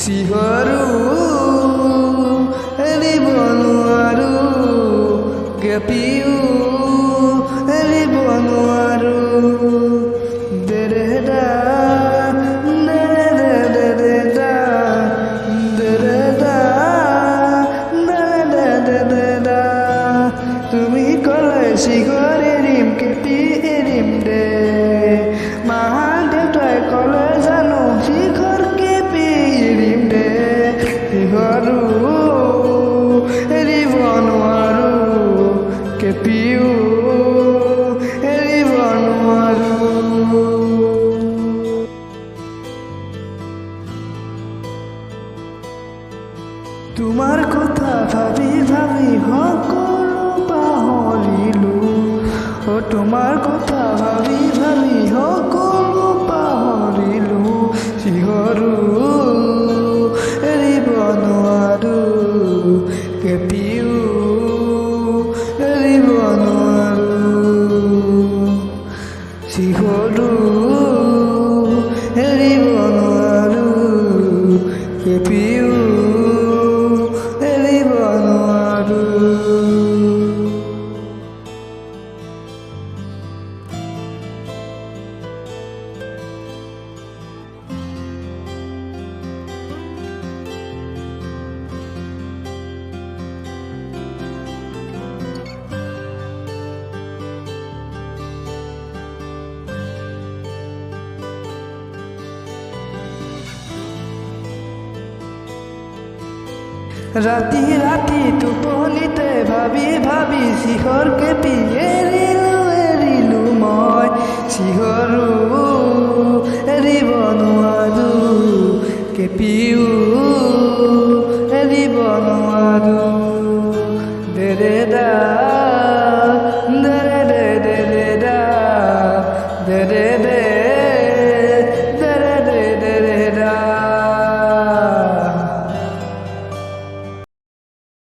চিহৰো এৰিব নোৱাৰো কেপিও এৰিব নোৱাৰো দেৰেদা দেৰেদা দেৰেদা দেৰেদা তুমি ক'লে চিহৰ এৰিম কেপি এৰিম দে মা দেউতাই ক'লে জানো চিহৰ কেপি এৰিম দে চিহৰো এৰিব নোৱাৰো কেপিও এৰিব নোৱাৰো তোমাৰ কথা ভাবি ভাবি সকলো পাহৰিলো তোমাৰ কথা ভাবি ভাবি সকলো পাহৰিলো চিহৰো এৰিব নোৱাৰো কেপিও এৰিব নোৱাৰো চিহৰো এৰিব নোৱাৰো কেপিও এৰিব নোৱাৰো ৰাতি ৰাতি টোপনিতে ভাবি ভাবি চিহৰ কেপি এৰিলো মই চিহৰো এৰিব নোৱাৰো কেপিও